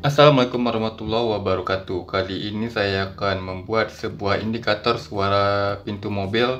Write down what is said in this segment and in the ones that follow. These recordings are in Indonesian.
Assalamualaikum warahmatullahi wabarakatuh. Kali ini saya akan membuat sebuah indikator suara pintu mobil,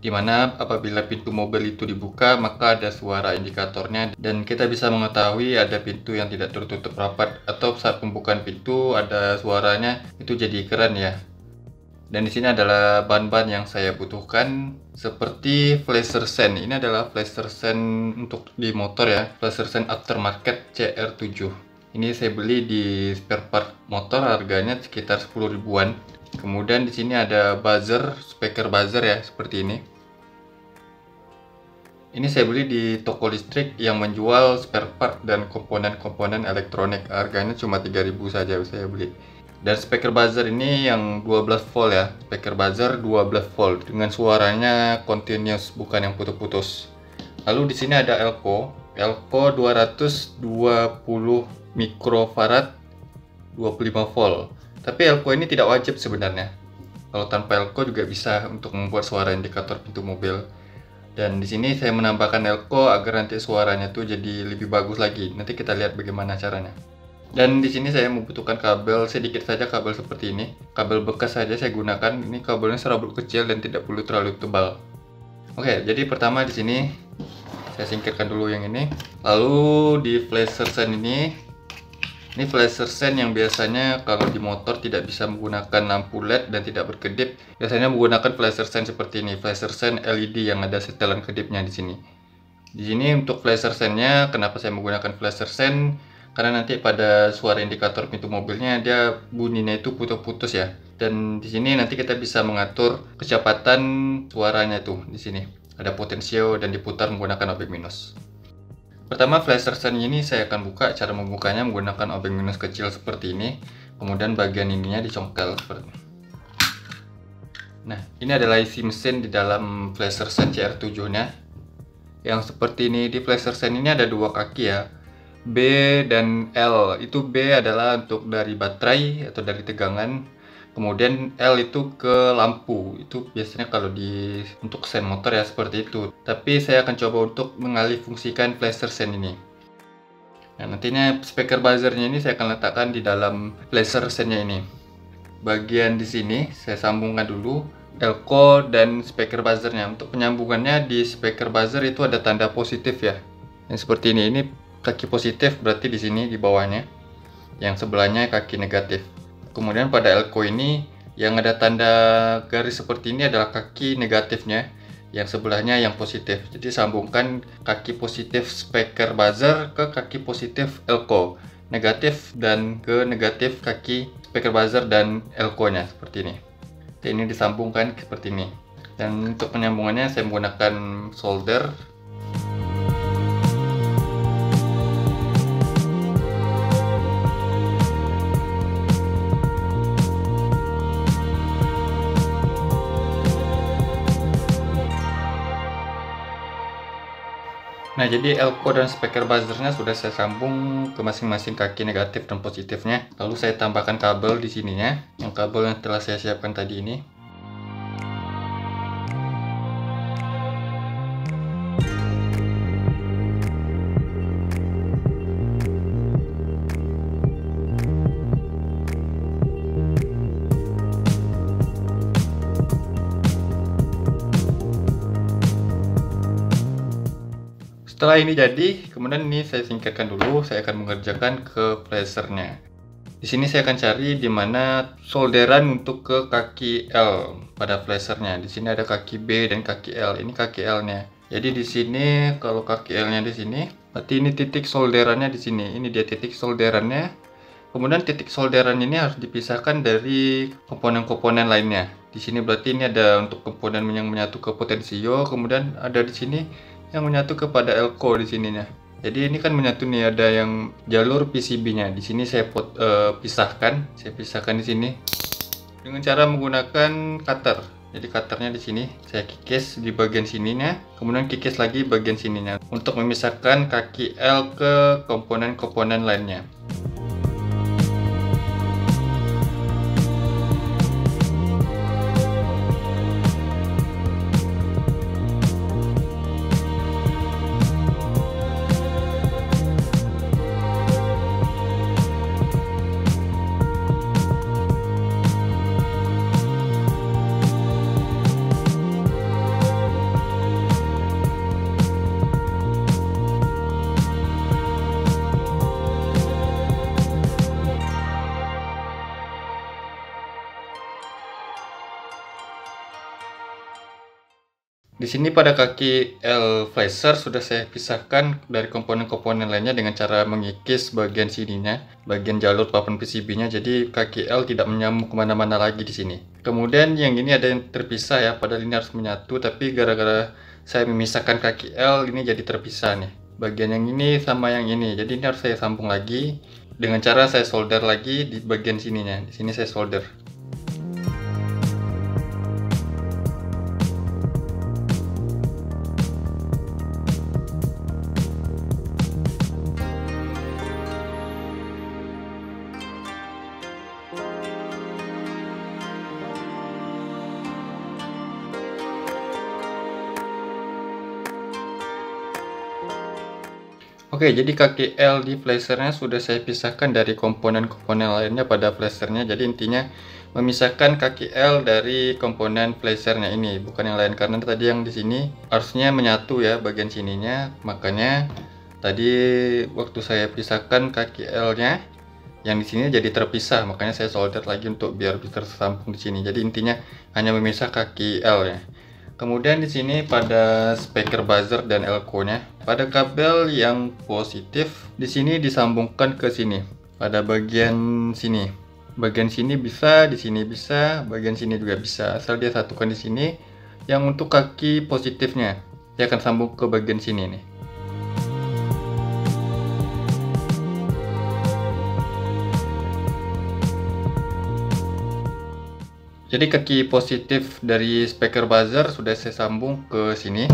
di mana apabila pintu mobil itu dibuka maka ada suara indikatornya, dan kita bisa mengetahui ada pintu yang tidak tertutup rapat atau saat pembukaan pintu ada suaranya. Itu jadi keren ya. Dan di sini adalah bahan-bahan yang saya butuhkan, seperti flasher sen. Ini adalah flasher sen untuk di motor ya, flasher sen aftermarket CR7. Ini saya beli di spare part motor, harganya sekitar 10 ribuan. Kemudian di sini ada buzzer, speaker buzzer ya, seperti ini. Ini saya beli di toko listrik yang menjual spare part dan komponen-komponen elektronik. Harganya cuma 3.000 saja saya beli. Dan speaker buzzer ini yang 12 volt ya. Speaker buzzer 12 volt dengan suaranya continuous, bukan yang putus-putus. Lalu di sini ada elko 220 mikrofarad 25 volt. Tapi elko ini tidak wajib sebenarnya. Kalau tanpa elko juga bisa untuk membuat suara indikator pintu mobil. Dan di sini saya menambahkan elko agar nanti suaranya tuh jadi lebih bagus lagi. Nanti kita lihat bagaimana caranya. Dan di sini saya membutuhkan kabel, sedikit saja kabel seperti ini. Kabel bekas saja saya gunakan. Ini kabelnya serabut kecil dan tidak perlu terlalu tebal. Oke, jadi pertama di sini saya singkirkan dulu yang ini. Lalu di flasher sen ini flasher sen yang biasanya kalau di motor tidak bisa menggunakan lampu LED dan tidak berkedip. Biasanya menggunakan flasher sen seperti ini, flasher sen LED yang ada setelan kedipnya di sini. Di sini untuk flasher sennya, kenapa saya menggunakan flasher sen? Karena nanti pada suara indikator pintu mobilnya dia bunyinya itu putus-putus ya. Dan di sini nanti kita bisa mengatur kecepatan suaranya tuh di sini. Ada potensio dan diputar menggunakan obeng minus. Pertama, flasher sen ini saya akan buka. Cara membukanya menggunakan obeng minus kecil seperti ini. Kemudian bagian ininya dicongkel seperti ini. Nah, ini adalah isi mesin di dalam flasher sen CR7 nya. Yang seperti ini. Di flasher sen ini ada dua kaki ya, B dan L. Itu B adalah untuk dari baterai atau dari tegangan. Kemudian L itu ke lampu. Itu biasanya kalau untuk sen motor ya seperti itu. Tapi saya akan coba untuk mengalih fungsikan flasher sen ini. Nah, nantinya speaker buzzernya ini saya akan letakkan di dalam flasher sennya ini. Bagian di sini saya sambungkan dulu elko dan speaker buzzernya. Untuk penyambungannya di speaker buzzer itu ada tanda positif ya. Yang seperti ini. Ini kaki positif, berarti di sini di bawahnya. Yang sebelahnya kaki negatif. Kemudian pada elko ini yang ada tanda garis seperti ini adalah kaki negatifnya, yang sebelahnya yang positif. Jadi sambungkan kaki positif speaker buzzer ke kaki positif elko negatif dan ke negatif kaki speaker buzzer dan elko nya seperti ini. Jadi ini disambungkan seperti ini. Dan untuk penyambungannya saya menggunakan solder. Nah, jadi elko dan speaker buzzernya sudah saya sambung ke masing-masing kaki negatif dan positifnya. Lalu saya tambahkan kabel di sininya, yang kabel yang telah saya siapkan tadi ini. Setelah ini jadi, kemudian ini saya singkirkan dulu. Saya akan mengerjakan ke flashernya. Di sini saya akan cari di mana solderan untuk ke kaki L pada flashernya. Di sini ada kaki B dan kaki L. Ini kaki L-nya. Jadi di sini kalau kaki L-nya di sini, berarti ini titik solderannya di sini. Ini dia titik solderannya. Kemudian titik solderan ini harus dipisahkan dari komponen-komponen lainnya. Di sini berarti ini ada untuk komponen yang menyatu ke potensio, kemudian ada di sini yang menyatu kepada elko di sininya. Jadi ini kan menyatu nih, ada yang jalur PCB-nya. Di sini saya pisahkan di sini dengan cara menggunakan cutter. Jadi cutternya di sini saya kikis di bagian sininya, kemudian kikis lagi bagian sininya untuk memisahkan kaki L ke komponen-komponen lainnya. Di sini pada kaki L flasher sudah saya pisahkan dari komponen-komponen lainnya dengan cara mengikis bagian sininya, bagian jalur papan PCB-nya, jadi kaki L tidak menyambung kemana-mana lagi di sini. Kemudian yang ini ada yang terpisah ya, padahal ini harus menyatu, tapi gara-gara saya memisahkan kaki L, ini jadi terpisah nih. Bagian yang ini sama yang ini, jadi ini harus saya sambung lagi dengan cara saya solder lagi di bagian sininya. Di sini saya solder. Oke, jadi kaki L di flashernya sudah saya pisahkan dari komponen-komponen lainnya pada flashernya. Jadi intinya memisahkan kaki L dari komponen flashernya ini, bukan yang lain, karena tadi yang di sini harusnya menyatu ya bagian sininya. Makanya tadi waktu saya pisahkan kaki L-nya, yang di sini jadi terpisah. Makanya saya solder lagi untuk biar bisa tersambung di sini. Jadi intinya hanya memisah kaki L-nya. Kemudian di sini pada speaker buzzer dan elko-nya, pada kabel yang positif di sini disambungkan ke sini pada bagian sini. Bagian sini bisa, di sini bisa, bagian sini juga bisa. Asal dia satukan di sini. Yang untuk kaki positifnya, dia akan sambung ke bagian sini nih. Jadi kaki positif dari speaker buzzer sudah saya sambung ke sini.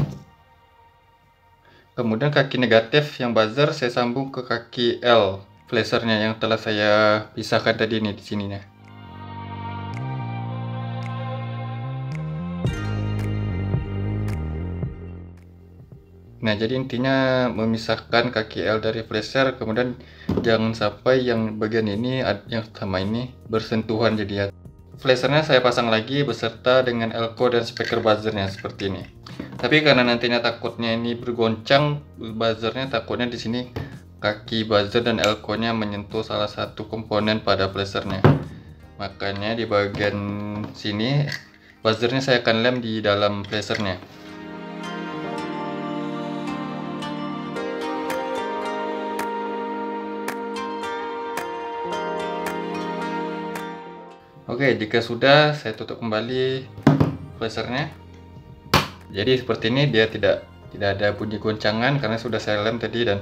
Kemudian kaki negatif yang buzzer saya sambung ke kaki L flashernya yang telah saya pisahkan tadi nih di sininya. Nah, jadi intinya memisahkan kaki L dari flasher, kemudian jangan sampai yang bagian ini yang sama ini bersentuhan jadi ya. Flashernya saya pasang lagi beserta dengan elko dan speaker buzzernya seperti ini. Tapi karena nantinya takutnya ini bergoncang buzzernya, takutnya di sini kaki buzzer dan elko-nya menyentuh salah satu komponen pada flashernya. Makanya di bagian sini buzzernya saya akan lem di dalam flashernya. Oke, jika sudah saya tutup kembali flashernya. Jadi seperti ini, dia tidak ada bunyi goncangan karena sudah saya lem tadi, dan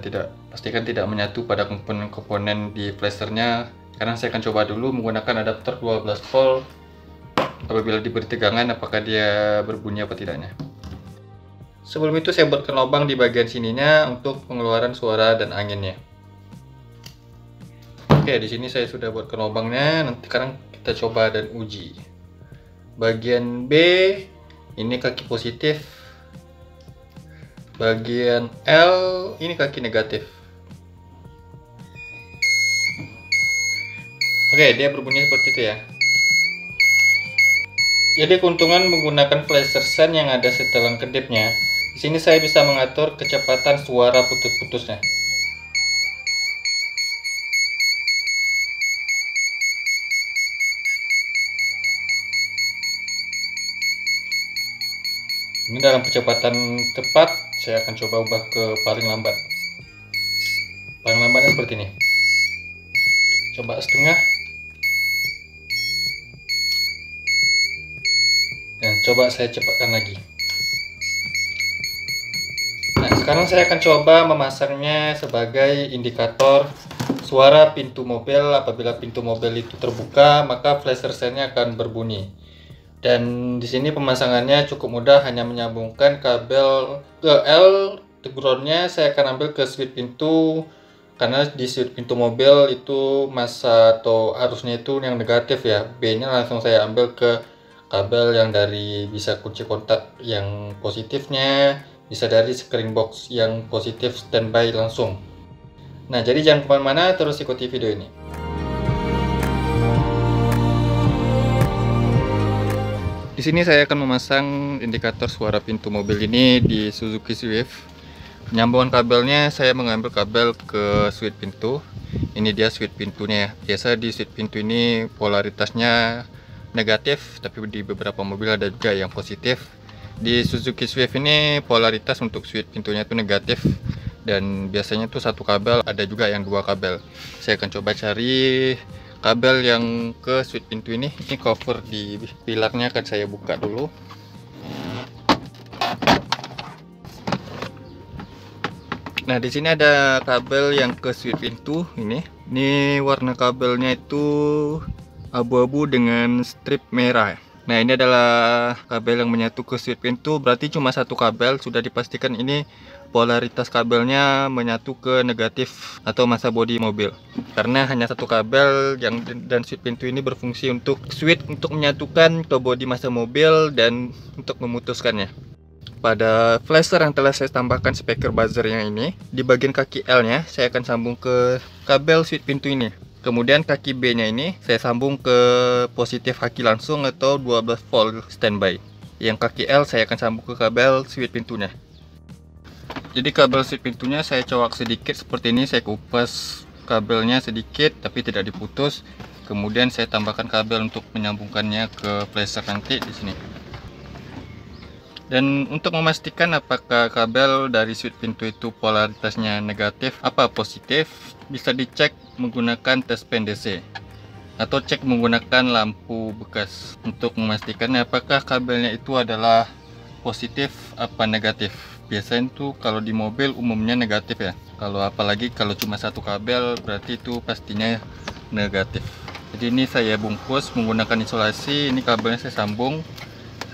pastikan tidak menyatu pada komponen-komponen di flashernya. Sekarang saya akan coba dulu menggunakan adapter 12 volt. Apabila diberi tegangan, apakah dia berbunyi apa tidaknya. Sebelum itu saya buatkan lubang di bagian sininya untuk pengeluaran suara dan anginnya. Oke, di sini saya sudah buatkan lubangnya. Nanti sekarang kita coba dan uji. Bagian B ini kaki positif, bagian L ini kaki negatif. Oke, dia berbunyi seperti itu ya. Jadi keuntungan menggunakan flasher sen yang ada setelan kedipnya, di sini saya bisa mengatur kecepatan suara putus-putusnya. Ini dalam kecepatan cepat, saya akan coba ubah ke paling lambat. Paling lambatnya seperti ini. Coba setengah. Dan coba saya cepatkan lagi. Nah, Sekarang saya akan coba memasangnya sebagai indikator suara pintu mobil. Apabila pintu mobil itu terbuka, maka flasher sale-nya akan berbunyi. Dan di sini pemasangannya cukup mudah, hanya menyambungkan kabel ke L. Groundnya saya akan ambil ke switch pintu, karena di switch pintu mobil itu masa atau arusnya itu yang negatif ya. B-nya langsung saya ambil ke kabel yang dari bisa kunci kontak yang positifnya, bisa dari screen box yang positif standby langsung. Nah, jadi jangan kemana-mana, terus ikuti video ini. Di sini saya akan memasang indikator suara pintu mobil ini di Suzuki Swift. Penyambungan kabelnya saya mengambil kabel ke switch pintu. Ini dia switch pintunya ya. Biasa di switch pintu ini polaritasnya negatif, tapi di beberapa mobil ada juga yang positif. Di Suzuki Swift ini polaritas untuk switch pintunya itu negatif, dan biasanya tuh satu kabel, ada juga yang dua kabel. Saya akan coba cari kabel yang ke switch pintu ini. Ini cover di pilarnya akan saya buka dulu. Nah, di sini ada kabel yang ke switch pintu ini. Ini warna kabelnya itu abu-abu dengan strip merah. Nah, ini adalah kabel yang menyatu ke switch pintu, berarti cuma satu kabel. Sudah dipastikan ini polaritas kabelnya menyatu ke negatif atau masa bodi mobil, karena hanya satu kabel yang dan switch pintu ini berfungsi untuk switch untuk menyatukan ke bodi masa mobil dan untuk memutuskannya. Pada flasher yang telah saya tambahkan speaker buzzernya ini, di bagian kaki L nya saya akan sambung ke kabel switch pintu ini. Kemudian kaki B nya ini saya sambung ke positif aki langsung atau 12 volt standby. Yang kaki L saya akan sambung ke kabel switch pintunya. Jadi kabel switch pintunya saya colok sedikit seperti ini, saya kupas kabelnya sedikit tapi tidak diputus. Kemudian saya tambahkan kabel untuk menyambungkannya ke flasher nanti di sini. Dan untuk memastikan apakah kabel dari switch pintu itu polaritasnya negatif apa positif, bisa dicek menggunakan tes pen DC atau cek menggunakan lampu bekas untuk memastikan apakah kabelnya itu adalah positif apa negatif. Biasanya tuh kalau di mobil umumnya negatif ya. Kalau apalagi kalau cuma satu kabel, berarti itu pastinya negatif. Jadi ini saya bungkus menggunakan isolasi. Ini kabelnya saya sambung,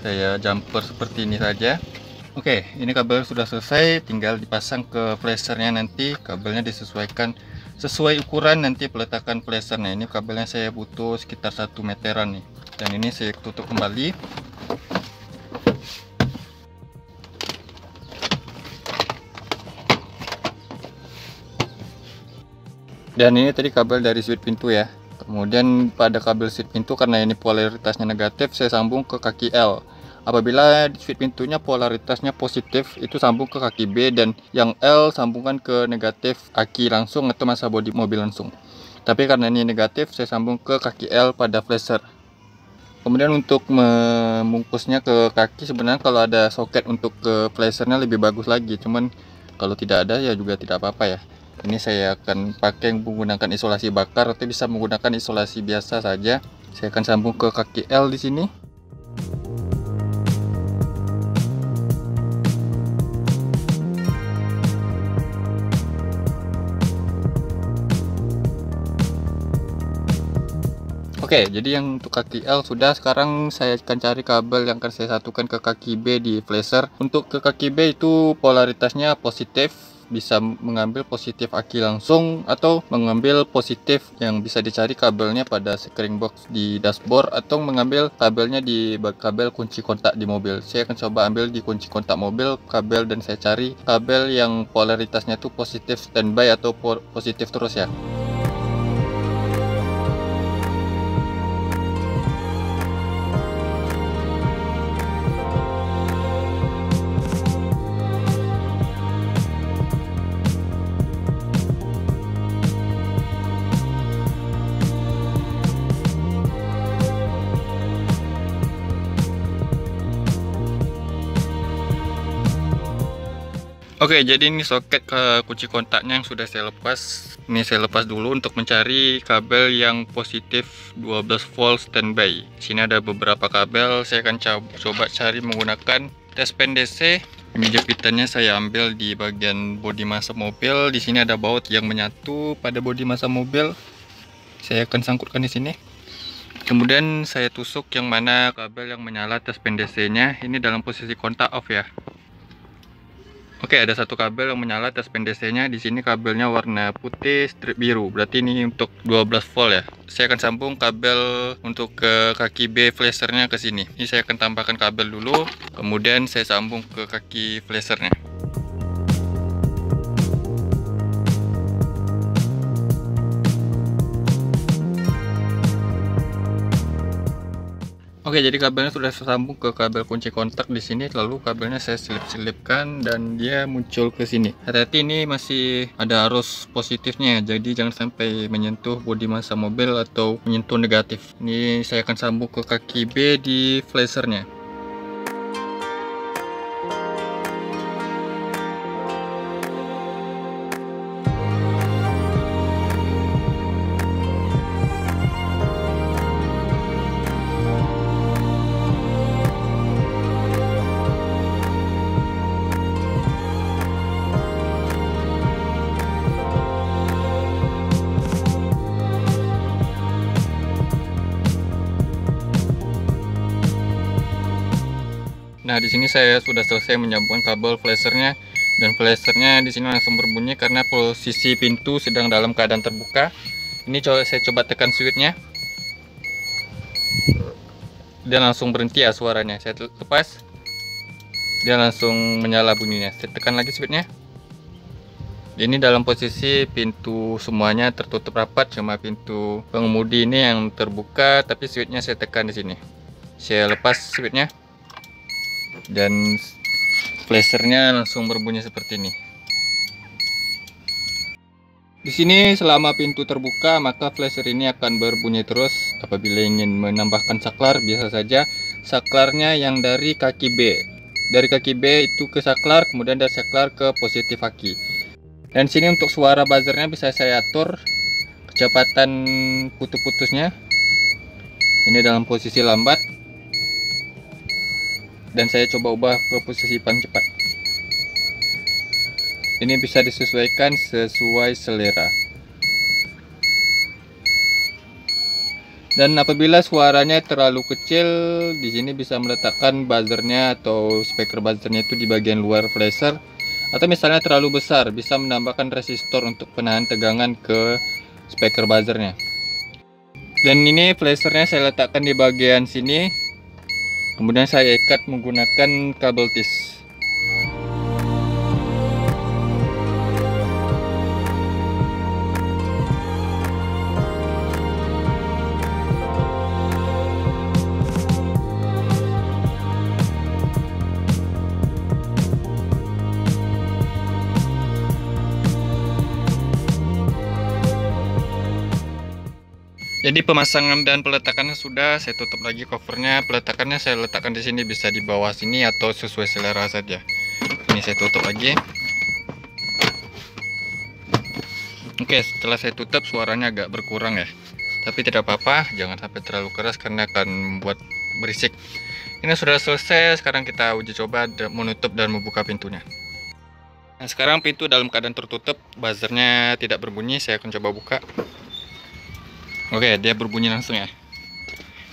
saya jumper seperti ini saja. Oke, ini kabel sudah selesai, tinggal dipasang ke flashernya. Nanti kabelnya disesuaikan sesuai ukuran nanti peletakan flashernya. Ini kabelnya saya butuh sekitar 1 meteran nih, dan ini saya tutup kembali. Dan ini tadi kabel dari switch pintu ya. Kemudian pada kabel switch pintu, karena ini polaritasnya negatif, saya sambung ke kaki L. Apabila switch pintunya polaritasnya positif, itu sambung ke kaki B, dan yang L sambungkan ke negatif aki langsung atau masa bodi mobil langsung. Tapi karena ini negatif, saya sambung ke kaki L pada flasher. Kemudian untuk membungkusnya ke kaki, sebenarnya kalau ada soket untuk ke flashernya lebih bagus lagi. Cuman kalau tidak ada ya juga tidak apa-apa ya. Ini saya akan pakai menggunakan isolasi bakar atau bisa menggunakan isolasi biasa saja. Saya akan sambung ke kaki L di sini. Oke, jadi yang untuk kaki L sudah. Sekarang saya akan cari kabel yang akan saya satukan ke kaki B di flasher. Untuk ke kaki B itu polaritasnya positif, bisa mengambil positif aki langsung atau mengambil positif yang bisa dicari kabelnya pada screen box di dashboard, atau mengambil kabelnya di kabel kunci kontak di mobil. Saya akan coba ambil di kunci kontak mobil kabel, dan saya cari kabel yang polaritasnya itu positif standby atau positif terus ya. Oke, jadi ini soket ke kunci kontaknya yang sudah saya lepas. Ini saya lepas dulu untuk mencari kabel yang positif 12 volt standby. Sini ada beberapa kabel, saya akan coba cari menggunakan tes pen DC Ini jepitannya saya ambil di bagian bodi masa mobil. Di sini ada baut yang menyatu pada bodi masa mobil. Saya akan sangkutkan di sini. Kemudian saya tusuk yang mana kabel yang menyala taspen DC-nya. Ini dalam posisi kontak off ya. Oke, ada satu kabel yang menyala taspen DC-nya. Di sini kabelnya warna putih strip biru. Berarti ini untuk 12 volt ya. Saya akan sambung kabel untuk ke kaki B flashernya ke sini. Ini saya akan tambahkan kabel dulu, kemudian saya sambung ke kaki flashernya. Oke, jadi kabelnya sudah tersambung ke kabel kunci kontak di sini. Lalu kabelnya saya selip-selipkan dan dia muncul ke sini. Hati-hati, ini masih ada arus positifnya, jadi jangan sampai menyentuh bodi masa mobil atau menyentuh negatif. Ini saya akan sambung ke kaki B di flashernya. Nah, di sini saya sudah selesai menyambungkan kabel flashernya, dan flashernya di sini langsung berbunyi karena posisi pintu sedang dalam keadaan terbuka. Ini saya coba tekan switchnya, dia langsung berhenti ya suaranya. Saya lepas, dia langsung menyala bunyinya. Saya tekan lagi switchnya. Ini dalam posisi pintu semuanya tertutup rapat, cuma pintu pengemudi ini yang terbuka, tapi switchnya saya tekan di sini. Saya lepas switchnya, dan flashernya langsung berbunyi seperti ini. Di sini selama pintu terbuka, maka flasher ini akan berbunyi terus. Apabila ingin menambahkan saklar, biasa saja saklarnya yang dari kaki B. Dari kaki B itu ke saklar, kemudian dari saklar ke positif aki. Dan sini untuk suara buzzernya bisa saya atur kecepatan putus-putusnya. Ini dalam posisi lambat, dan saya coba ubah ke posisi paling cepat. Ini bisa disesuaikan sesuai selera. Dan apabila suaranya terlalu kecil, di sini bisa meletakkan buzzernya atau speaker buzzernya itu di bagian luar flasher. Atau misalnya terlalu besar, bisa menambahkan resistor untuk penahan tegangan ke speaker buzzernya. Dan ini flashernya saya letakkan di bagian sini. Kemudian saya ikat menggunakan kabel tis. Jadi pemasangan dan peletakannya sudah, saya tutup lagi covernya. Peletakannya saya letakkan di sini, bisa di bawah sini atau sesuai selera saja. Ini saya tutup lagi. Oke, setelah saya tutup suaranya agak berkurang ya. Tapi tidak apa-apa, jangan sampai terlalu keras karena akan membuat berisik. Ini sudah selesai, sekarang kita uji coba menutup dan membuka pintunya. Nah, sekarang pintu dalam keadaan tertutup, buzzernya tidak berbunyi. Saya akan coba buka. Oke, dia berbunyi langsung ya.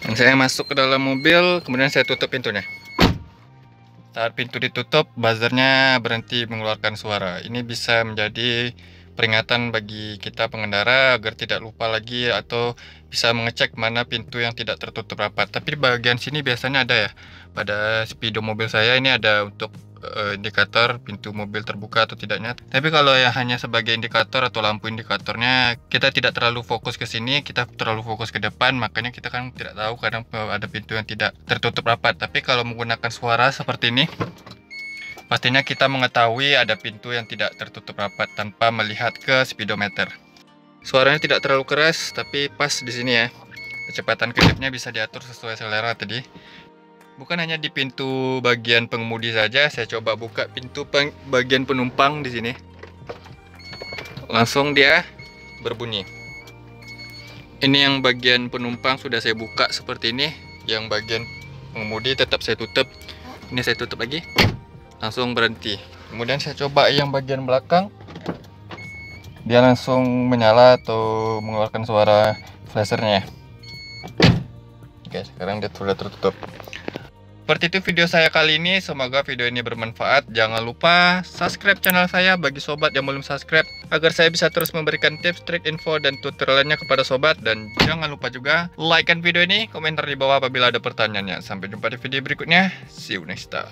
Dan saya masuk ke dalam mobil, kemudian saya tutup pintunya. Saat pintu ditutup, buzzernya berhenti mengeluarkan suara. Ini bisa menjadi peringatan bagi kita pengendara agar tidak lupa lagi atau bisa mengecek mana pintu yang tidak tertutup rapat. Tapi di bagian sini biasanya ada ya. Pada speedo mobil saya ini ada untuk indikator pintu mobil terbuka atau tidaknya. Tapi kalau ya hanya sebagai indikator atau lampu indikatornya, kita tidak terlalu fokus ke sini, kita terlalu fokus ke depan, makanya kita kan tidak tahu kadang ada pintu yang tidak tertutup rapat. Tapi kalau menggunakan suara seperti ini, pastinya kita mengetahui ada pintu yang tidak tertutup rapat tanpa melihat ke speedometer. Suaranya tidak terlalu keras, tapi pas di sini ya. Kecepatan kedipnya bisa diatur sesuai selera tadi. Bukan hanya di pintu bagian pengemudi saja, saya coba buka pintu bagian penumpang di sini. Langsung dia berbunyi. Ini yang bagian penumpang sudah saya buka seperti ini. Yang bagian pengemudi tetap saya tutup. Ini saya tutup lagi. langsung berhenti. Kemudian saya coba yang bagian belakang, dia langsung menyala atau mengeluarkan suara flashernya. Oke, sekarang dia sudah tertutup. Seperti itu video saya kali ini, semoga video ini bermanfaat. Jangan lupa subscribe channel saya bagi sobat yang belum subscribe, agar saya bisa terus memberikan tips, trik, info, dan tutorial lainnya kepada sobat. Dan jangan lupa juga like video ini, komentar di bawah apabila ada pertanyaannya. Sampai jumpa di video berikutnya, see you next time.